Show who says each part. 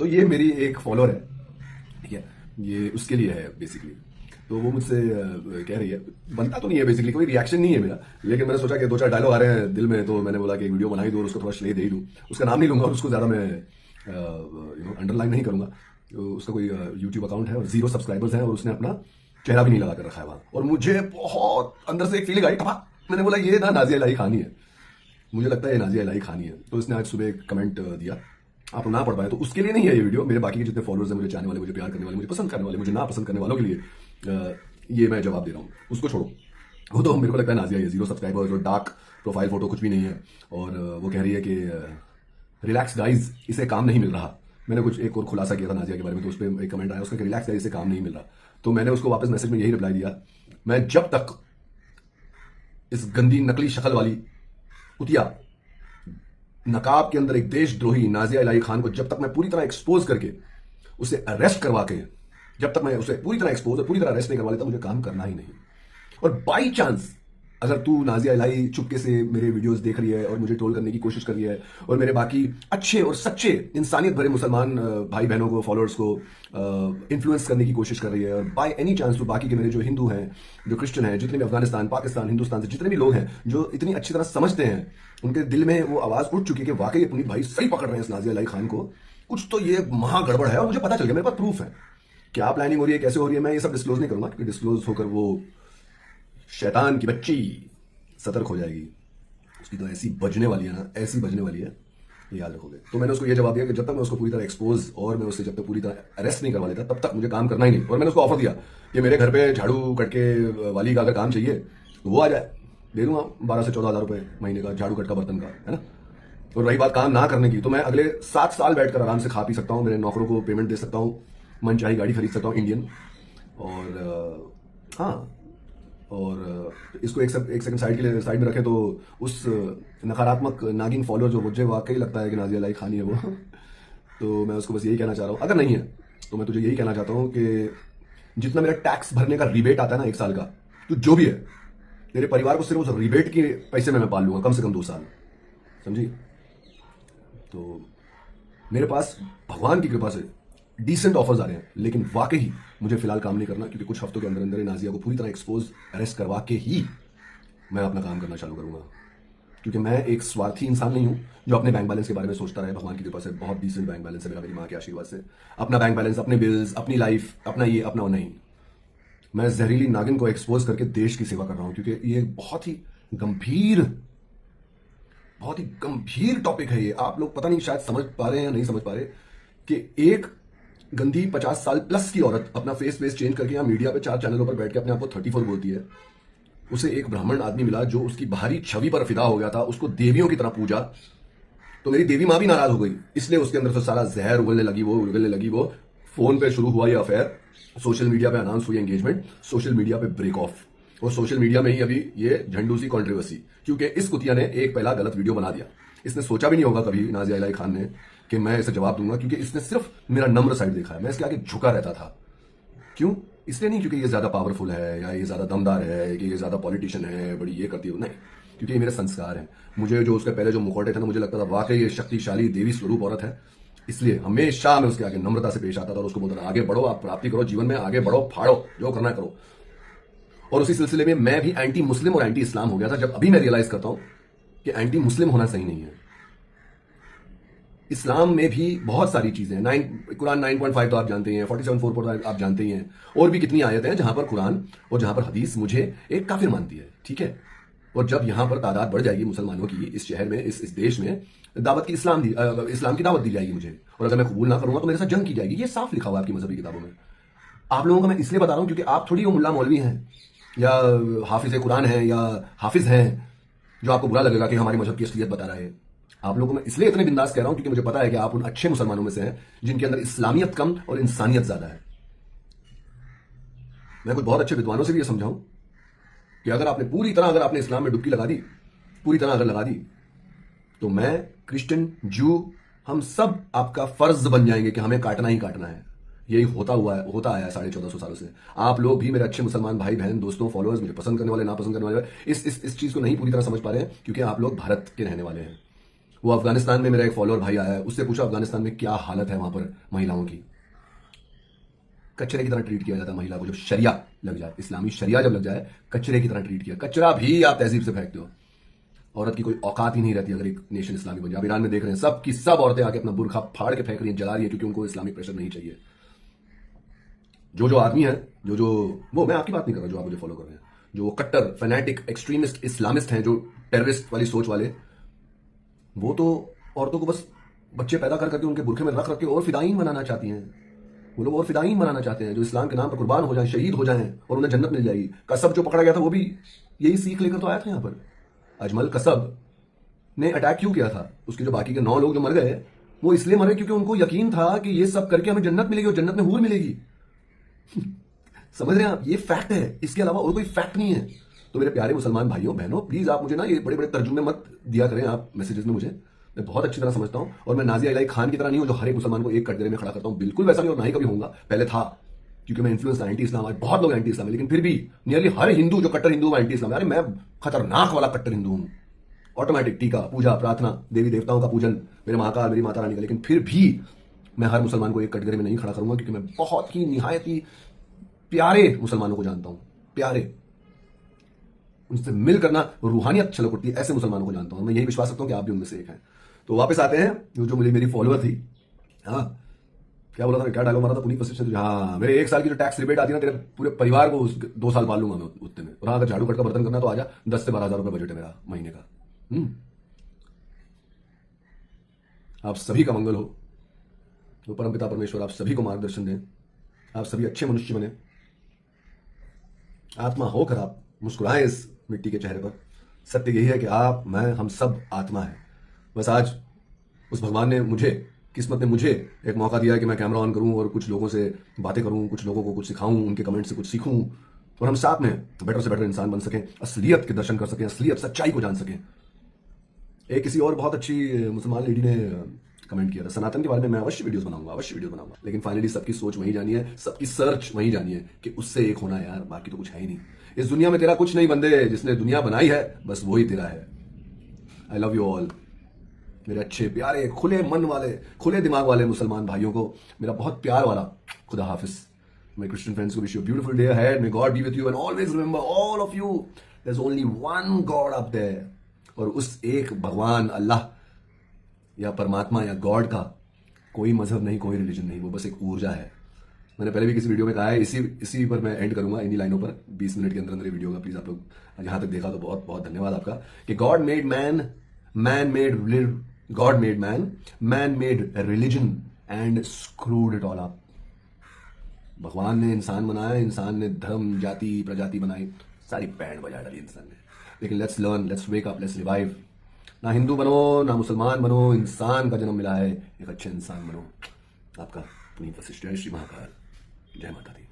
Speaker 1: तो ये मेरी एक फॉलोअर है, ठीक है, ये उसके लिए है बेसिकली। तो वो मुझसे कह रही है, बनता तो नहीं है बेसिकली, कोई रिएक्शन नहीं है मेरा, लेकिन मैंने सोचा कि दो चार डायलॉग आ रहे हैं दिल में, तो मैंने बोला कि एक वीडियो बना ही दूँ और उसको थोड़ा श्रेय दे ही दूँ। उसका नाम नहीं लूंगा और उसको ज़्यादा मैं अंडरलाइन नहीं करूंगा। तो उसका कोई यूट्यूब अकाउंट है और 0 सब्सक्राइबर्स हैं और उसने अपना चेहरा भी नहीं लगा कर रखा है वहाँ। और मुझे बहुत अंदर से एक फीलिंग आई, मैंने बोला ये ना नाजिया इलाही खानी है, मुझे लगता है ये नाजिया इलाही खानी है। तो उसने आज सुबह एक कमेंट दिया, आप ना पढ़ पाए तो उसके लिए नहीं है ये वीडियो, मेरे बाकी के जितने फॉलोअर्स हैं, मुझे चाहने वाले, मुझे प्यार करने वाले, मुझे पसंद करने वाले, मुझे ना पसंद करने वालों के लिए ये मैं जवाब दे रहा हूँ। उसको छोड़ो, वो तो मेरे को लगता है नाजिया है, 0 सब्सक्राइबर और डार्क प्रोफाइल फोटो कुछ भी नहीं है। और वो कह रही है कि रिलैक्स गाइज, इसे काम नहीं मिल रहा। मैंने कुछ एक और खुलासा किया था नाजिया के बारे में, तो उस पर एक कमेंट आया उसका कि रिलैक्स गाइज, इसे काम नहीं मिल रहा। तो मैंने उसको वापस मैसेज में यही रिप्लाई दिया, मैं जब तक इस गंदी नकली शक्ल वाली कुतिया नकाब के अंदर एक देशद्रोही नाजिया इलाही खान को जब तक मैं पूरी तरह एक्सपोज करके उसे अरेस्ट करवा के, जब तक मैं उसे पूरी तरह एक्सपोज और पूरी तरह अरेस्ट नहीं करवा लेता, मुझे काम करना ही नहीं। और बाई चांस अगर तू नाजिया इलाही चुपके से मेरे वीडियोस देख रही है और मुझे ट्रोल करने की कोशिश कर रही है और मेरे बाकी अच्छे और सच्चे इंसानियत भरे मुसलमान भाई बहनों को, फॉलोअर्स को इन्फ्लुएंस करने की कोशिश कर रही है, और बाय एनी चांस तो बाकी के मेरे जो हिंदू हैं, जो क्रिश्चियन हैं, जितने भी अफगानिस्तान, पाकिस्तान, हिंदुस्तान से जितने भी लोग हैं जो इतनी अच्छी तरह समझते हैं, उनके दिल में वो आवाज उठ चुकी है कि वाकई पुनीत भाई सही पकड़ रहे हैं इस नाजिया इलाही खान को, कुछ तो ये महा गड़बड़ है। और मुझे पता चल गया, मेरे पास प्रूफ है, क्या प्लानिंग हो रही है, कैसे हो रही है। मैं ये सब डिस्क्लोज नहीं करूंगा क्योंकि डिस्क्लोज होकर वो शैतान की बच्ची सतर्क हो जाएगी, उसकी तो ऐसी बजने वाली है ना, ऐसी बजने वाली है, ये याद रखोगे। तो मैंने उसको ये जवाब दिया कि जब तक मैं उसको पूरी तरह एक्सपोज और मैं उससे जब तक पूरी तरह अरेस्ट नहीं करवा लेता, तब तक मुझे काम करना ही नहीं। और मैंने उसको ऑफर दिया कि मेरे घर पे झाड़ू कट के वाली का अगर काम चाहिए तो वो आ जाए, दे दूंगा 12 से 14 हज़ार रुपये महीने का झाड़ू कट का बर्तन का, है ना। और रही बात काम ना करने की, तो मैं अगले 7 साल बैठकर आराम से खा पी सकता हूँ, मेरे नौकरों को पेमेंट दे सकता हूँ, मन चाही गाड़ी खरीद सकता हूँ इंडियन। और हाँ, और इसको एक सेकंड साइड के लिए साइड में रखें तो उस नकारात्मक नागिन फॉलोअर जो मुझे वाकई लगता है कि नाजिया इलाही खानी है वो तो मैं उसको बस यही कहना चाह रहा हूँ, अगर नहीं है तो मैं तुझे यही कहना चाहता हूँ कि जितना मेरा टैक्स भरने का रिबेट आता है ना 1 साल का, तो जो भी है तेरे परिवार को सिर्फ उस रिबेट के पैसे में मैं पाल लूंगा, कम से कम 2 साल, समझी। तो मेरे पास भगवान की कृपा से डिसेंट ऑफर्स आ रहे हैं, लेकिन वाकई मुझे फिलहाल काम नहीं करना, क्योंकि कुछ हफ्तों के अंदर अंदर नाजिया को पूरी तरह एक्सपोज, अरेस्ट करवा के ही मैं अपना काम करना चालू करूंगा। क्योंकि मैं एक स्वार्थी इंसान नहीं हूं जो अपने बैंक बैलेंस के बारे में सोचता रहे। भगवान की कृपा से बहुत डिसेंट बैंक बैलेंस है मेरा, मेरी माँ के आशीर्वाद से। अपना बैंक बैलेंस, अपने बिल्स, अपनी लाइफ, अपना ये अपना वो नहीं। मैं जहरीली नागिन को एक्सपोज करके देश की सेवा कर रहा हूं, क्योंकि ये बहुत ही गंभीर टॉपिक है। ये आप लोग पता नहीं शायद समझ पा रहे हैं या नहीं समझ पा रहे कि एक गंदी 50 साल प्लस की औरत अपना फेस चेंज करके यहाँ मीडिया पे 4 चैनलों पर बैठ के अपने आप को 34 बोलती है। उसे एक ब्राह्मण आदमी मिला जो उसकी बाहरी छवि पर फिदा हो गया था, उसको देवियों की तरह पूजा, तो मेरी देवी माँ भी नाराज हो गई, इसलिए उसके अंदर से सारा जहर उगलने लगी। वो फोन पे शुरू हुआ ये अफेयर, सोशल मीडिया पे अनाउंस हुई एंगेजमेंट, सोशल मीडिया पे ब्रेक ऑफ, और सोशल मीडिया में ही अभी ये झंडू सी कॉन्ट्रोवर्सी, क्योंकि इस कुतिया ने एक पहला गलत वीडियो बना दिया। इसने सोचा भी नहीं होगा कभी नाजिया इलाही खान ने कि मैं इसे जवाब दूंगा, क्योंकि इसने सिर्फ मेरा नम्र साइड देखा है। मैं इसके आगे झुका रहता था, क्यों? इसलिए नहीं क्योंकि ये ज्यादा पावरफुल है या ये ज्यादा दमदार है कि ये ज्यादा पॉलिटिशियन है, बड़ी ये करती है, नहीं, क्योंकि ये मेरे संस्कार हैं। मुझे जो उसके पहले जो मुखौटे थे ना, मुझे लगता था वाकई ये शक्तिशाली देवी स्वरूप औरत है, इसलिए हमेशा मैं उसके आगे नम्रता से पेश आता था और उसको बोलता था आगे बढ़ो, आप प्राप्ति करो जीवन में, आगे बढ़ो, फाड़ो, जो करना करो। और उसी सिलसिले में मैं भी एंटी मुस्लिम और एंटी इस्लाम हो गया था, जब अभी मैं रियलाइज करता हूं कि एंटी मुस्लिम होना सही नहीं है। इस्लाम में भी बहुत सारी चीजें हैं, कुरान 9.5 तो आप जानते हैं, 47:4 आप जानते ही हैं, और भी कितनी आयतें हैं जहां पर कुरान और जहां पर हदीस मुझे एक काफिर मानती है, ठीक है। और जब यहां पर तादाद बढ़ जाएगी मुसलमानों की इस शहर में, इस देश में, दावत की इस्लाम की दावत दी जाएगी मुझे, और अगर मैं कबूल ना करूंगा तो मेरे साथ जंग की जाएगी। ये साफ लिखा हुआ है आपकी मजहबी किताबों में। आप लोगों को मैं इसलिए बता रहा हूं क्योंकि आप थोड़ी वो मुल्ला मौलवी हैं या हाफिज कुरान हैं या हाफिज हैं जो आपको बुरा लगेगा कि हमारी मजहब की असलियत बता रहे हैं। आप लोगों को मैं इसलिए इतने बिंदास कह रहा हूं क्योंकि मुझे पता है कि आप उन अच्छे मुसलमानों में से हैं जिनके अंदर इस्लामियत कम और इंसानियत ज्यादा है। मैं कुछ बहुत अच्छे विद्वानों से भी यह समझाऊं कि अगर आपने इस्लाम में डुबकी लगा दी, पूरी तरह अगर लगा दी, तो मैं, क्रिश्चियन, जू, हम सब आपका फर्ज बन जाएंगे कि हमें काटना ही काटना है। यही होता आया है 1450 सालों से। आप लोग भी, मेरे अच्छे मुसलमान भाई बहन, दोस्तों, फॉलोअर्स, मुझे पसंद करने वाले, ना पसंद करने वाले, इस चीज को नहीं पूरी तरह समझ पा रहे हैं क्योंकि आप लोग भारत के रहने वाले हैं। वो अफगानिस्तान में मेरा एक फॉलोअर भाई आया है, उससे पूछा अफगानिस्तान में क्या हालत है वहां पर महिलाओं की। कचरे की तरह ट्रीट किया जाता है महिला को, जब शरिया लग जाए, इस्लामी शरिया जब लग जाए, कचरे की तरह ट्रीट किया। कचरा भी आप तहजीब से फेंकते हो, औरत की कोई औकात ही नहीं रहती अगर एक नेशन इस्लामी बन जाए। ईरान में देख रहे हैं सब की सब औरतें आके अपना बुरखा फाड़ के फेंक रही हैं, जला रही है, क्योंकि उनको इस्लामिक प्रेशर नहीं चाहिए। जो आदमी है, जो वो, मैं आपकी बात नहीं कर रहा जो आप मुझे फॉलो कर रहे हैं, जो वो कट्टर फैनेटिक एक्सट्रीमिस्ट इस्लामिस्ट हैं, जो टेररिस्ट वाली सोच वाले, वो तो औरतों को बस बच्चे पैदा कर करके उनके बुरखे में रख के और फिदाइन बनाना चाहती हैं। वो लोग और फिदाइन बनाना चाहते हैं जो इस्लाम के नाम पर कुर्बान हो जाएं, शहीद हो जाएं और उन्हें जन्नत मिल जाएगी। कसब जो पकड़ा गया था वो भी यही सीख लेकर तो आया था। यहां पर अजमल कसब ने अटैक क्यों किया था? उसके जो बाकी के 9 लोग जो मर गए, वो इसलिए मरे क्योंकि उनको यकीन था कि ये सब करके हमें जन्नत मिलेगी और जन्नत में हूर मिलेगी। समझ रहे हैं आप? ये फैक्ट है, इसके अलावा और कोई फैक्ट नहीं है। तो मेरे प्यारे मुसलमान भाइयों बहनों, प्लीज आप मुझे ना ये बड़े बड़े तर्जुमे मत दिया करें आप मैसेजेस में। मुझे मैं बहुत अच्छी तरह समझता हूं, और मैं नाजिया इलाही खान की तरह नहीं हूं जो हर एक मुसलमान को एक कटघरे में खड़ा करता हूं। बिल्कुल वैसा नहीं, और ना ही कभी होऊंगा। पहले था, क्योंकि मैं इन्फ्लुएंस था एंटी इस्लाम। आज बहुत लोग एंटी इस्लाम है, लेकिन फिर भी नियरली हर हिंदू जो कट्टर हिंदू है एंटी इस्लाम है। अरे मैं खतरनाक वाला कट्टर हिंदू हूं। ऑटोमेटिक टीका, पूजा, प्रार्थना, देवी देवताओं का पूजन, मेरे महाकाल, मेरी माता रानी का। लेकिन फिर भी मैं हर मुसलमान को एक कटघरे में नहीं खड़ा करूंगा, क्योंकि मैं बहुत ही निहायत ही प्यारे मुसलमानों को जानता हूं। प्यारे, उनसे मिल करना रूहानियत छलक उठती है, ऐसे मुसलमानों को जानता हूं। मैं यही विश्वास रखता हूं कि आप भी उनमें से एक हैं। तो वापस आते हैं, जो मेरी फॉलोअर थी। हाँ, क्या बोला था, क्या डायलॉग मारा था पुनीत वशिष्ठ ने? हाँ, मेरे 1 साल की जो टैक्स रिबेट आती है ना, तेरे पूरे परिवार को 2 साल पाल लूंगा मैं उतने में। और हाँ, अगर झाड़ू कट का बर्तन करना तो आजा, 10 से 12 हजार रुपए बजट है मेरा महीने का। आप सभी का मंगल हो, तो परमपिता परमेश्वर आप सभी को मार्गदर्शन दें, आप सभी अच्छे मनुष्य बने, आत्मा होकर आप मुस्कुराएं इस मिट्टी के चेहरे पर। सत्य यही है कि आप, मैं, हम सब आत्मा है। बस आज उस भगवान ने मुझे, किस्मत ने मुझे एक मौका दिया है कि मैं कैमरा ऑन करूं और कुछ लोगों से बातें करूं, कुछ लोगों को कुछ सिखाऊं, उनके कमेंट से कुछ सीखूं, और हम साथ में बेटर से बेटर इंसान बन सकें, असलियत के दर्शन कर सकें, असलियत सच्चाई को जान सकें। एक किसी और बहुत अच्छी मुसलमान लेडी ने कमेंट किया था, सनातन के बारे में मैं अवश्य वीडियोस बनाऊंगा। लेकिन फाइनली सबकी सोच वही जानी है, सबकी सर्च वही जानी है कि उससे एक होना यार, बाकी तो कुछ है ही नहीं। इस दुनिया में तेरा कुछ नहीं बंदे, जिसने दुनिया बनाई है बस वही तेरा है। आई लव यू ऑल, मेरे अच्छे प्यारे खुले मन वाले, खुले दिमाग वाले मुसलमान भाइयों को मेरा बहुत प्यार वाला खुदा हाफिज। माय क्रिश्चियन फ्रेंड्स को wish you beautiful day ahead. May God be with you and always remember all of you, there is only one God up there. और उस एक भगवान अल्लाह या परमात्मा या गॉड का कोई मजहब नहीं, कोई रिलीजन नहीं, वो बस एक ऊर्जा है। मैंने पहले भी किसी वीडियो में कहा है, इसी पर मैं एंड करूंगा, इन्हीं लाइनों पर। 20 मिनट के अंदर अंदर वीडियो का, प्लीज आप लोग यहां तक देखा तो बहुत बहुत धन्यवाद आपका। कि God made man, God made man, man made religion and screwed it all up. भगवान ने इंसान बनाया, इंसान ने धर्म, जाति, प्रजाति बनाई, सारी बैंड बजा डाली इंसान ने। लेकिन let's learn, let's wake up, let's revive. ना हिंदू बनो, ना मुसलमान बनो, इंसान का जन्म मिला है, एक अच्छे इंसान बनो। आपका पुनीत वशिष्ठ, जय श्री महाकाल, जय माता दी।